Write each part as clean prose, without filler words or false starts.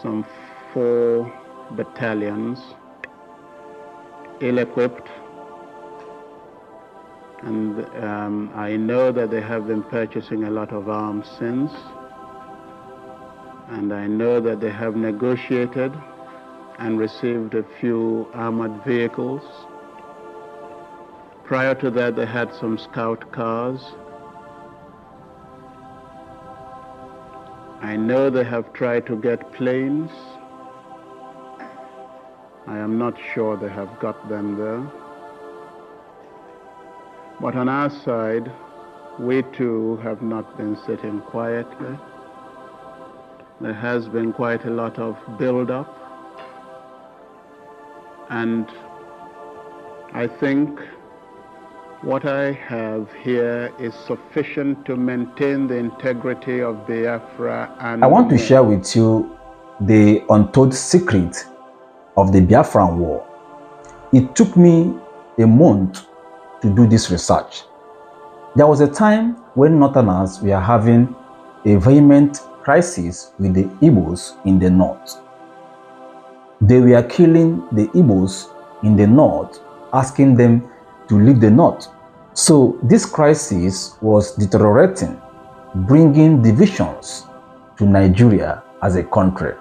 some 4 battalions, ill-equipped, and I know that they have been purchasing a lot of arms since, and I know that they have negotiated and received a few armored vehicles. Prior to that, they had some scout cars. I know they have tried to get planes. I am not sure they have got them there. But on our side, we too have not been sitting quietly. There has been quite a lot of build-up, and I think what I have here is sufficient to maintain the integrity of Biafra. And I want to share with you the untold secret of the Biafran War. It took me a month to do this research. There was a time when Northerners were having a vehement crisis with the Igbos in the north. They were killing the Igbos in the north, asking them to leave the north. So this crisis was deteriorating, bringing divisions to Nigeria as a country.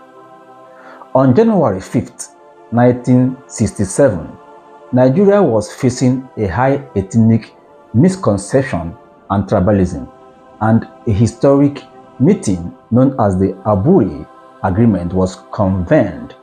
On January 5th, 1967, Nigeria was facing a high ethnic misconception and tribalism, and a historic meeting known as the Abure Agreement was convened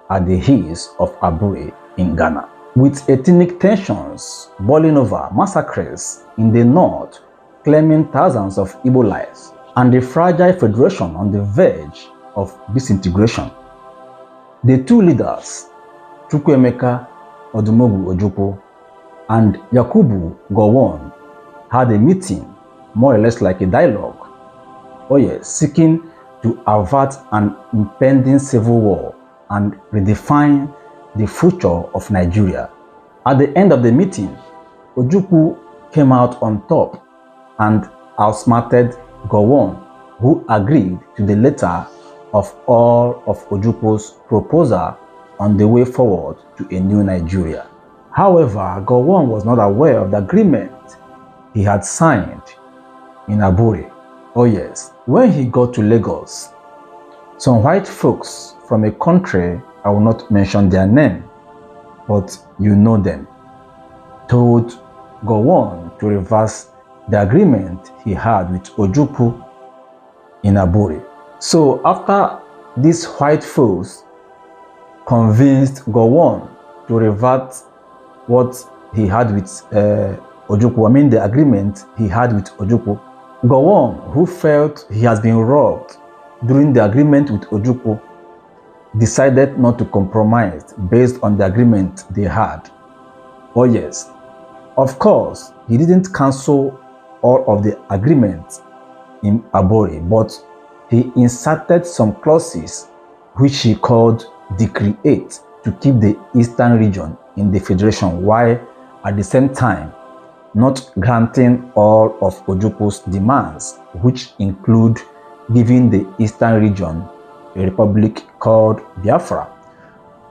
at the hills of Abure in Ghana. With ethnic tensions boiling over, massacres in the north claiming thousands of Igbo lives, and the fragile federation on the verge of disintegration, the two leaders, Chukwuemeka Odumegwu Ojukwu and Yakubu Gowon, had a meeting, more or less like a dialogue, seeking to avert an impending civil war and redefine the future of Nigeria. At the end of the meeting, Ojukwu came out on top and outsmarted Gowon, who agreed to the letter of all of Ojukwu's proposal on the way forward to a new Nigeria. However, Gowon was not aware of the agreement he had signed in Abure. When he got to Lagos, some white folks from a country I will not mention their name, but you know them, told Gowon to reverse the agreement he had with Ojukwu in Abure. So after these white folks convinced Gowon to revert what he had with Ojukwu, the agreement he had with Ojukwu, Gowon, who felt he has been robbed during the agreement with Ojukwu, decided not to compromise based on the agreement they had. Of course, he didn't cancel all of the agreements in Abore, but he inserted some clauses which he called Decree 8 to keep the eastern region in the federation, while at the same time not granting all of Ojukwu's demands, which include giving the eastern region a republic called Biafra.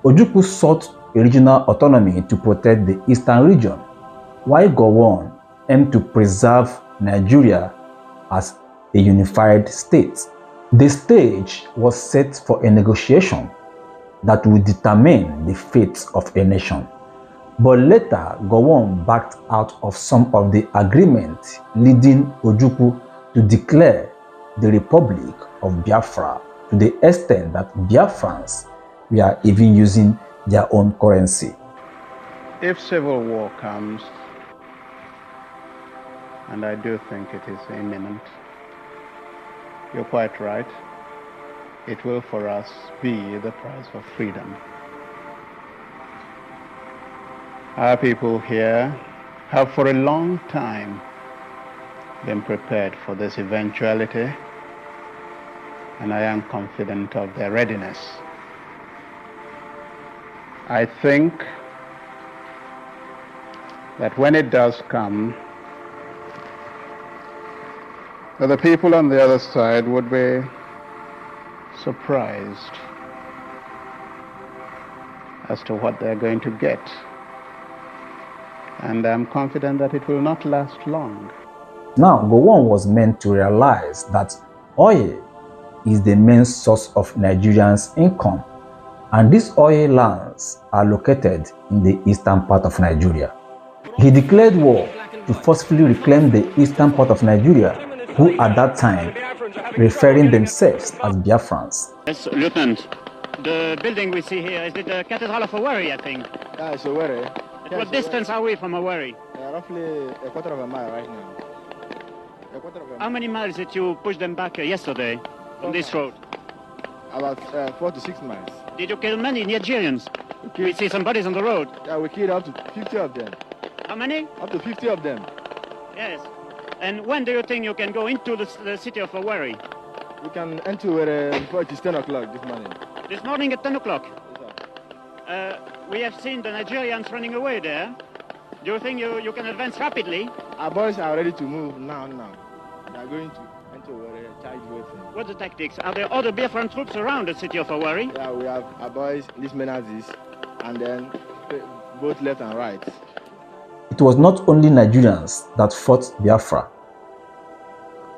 Ojukwu sought a regional autonomy to protect the eastern region, while Gowon aimed to preserve Nigeria as a unified state. The stage was set for a negotiation that would determine the fate of a nation. But later, Gowon backed out of some of the agreements, leading Ojukwu to declare the Republic of Biafra, to the extent that Biafrans were even using their own currency. If civil war comes, and I do think it is imminent, you're quite right, it will for us be the price of freedom. Our people here have for a long time been prepared for this eventuality, and I am confident of their readiness. I think that when it does come, that the people on the other side would be surprised as to what they're going to get. And I'm confident that it will not last long. Now, Gowon was meant to realize that oil is the main source of Nigerians' income, and these oil lands are located in the eastern part of Nigeria. He declared war to forcefully reclaim the eastern part of Nigeria, who at that time referring themselves as Biafrans. Yes, Lieutenant. The building we see here, is it the Cathedral of Owerri, I think? Yeah, it's Owerri. At what distance are we from Owerri? Roughly a quarter of a mile right now. How many miles did you push them back yesterday on this road? About 4 to 6 miles. Did you kill many Nigerians? We see some bodies on the road. Yeah, we killed up to 50 of them. How many? Up to 50 of them. Yes. And when do you think you can go into the city of Owerri? We can enter Owerri before it is 10 o'clock this morning. This morning at 10 o'clock? Yes, We have seen the Nigerians running away there. Do you think you can advance rapidly? our boys are ready to move now. They are going to enter Owerri, charge with them. What's the tactics? Are there other Biafran troops around the city of Owerri? Yeah, we have our boys, these men as this, and then both left and right. It was not only Nigerians that fought Biafra.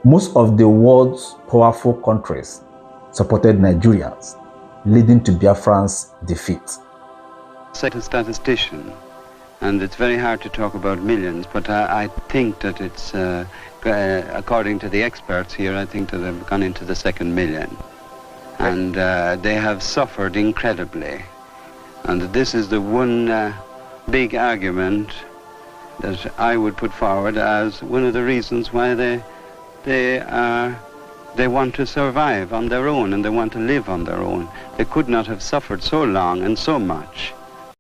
Most of the world's powerful countries supported Nigerians, leading to Biafran's defeat. Second statistician, and it's very hard to talk about millions, but I think that it's, according to the experts here, I think that they've gone into the second million. And they have suffered incredibly. And this is the one big argument that I would put forward as one of the reasons why they want to survive on their own and they want to live on their own. They could not have suffered so long and so much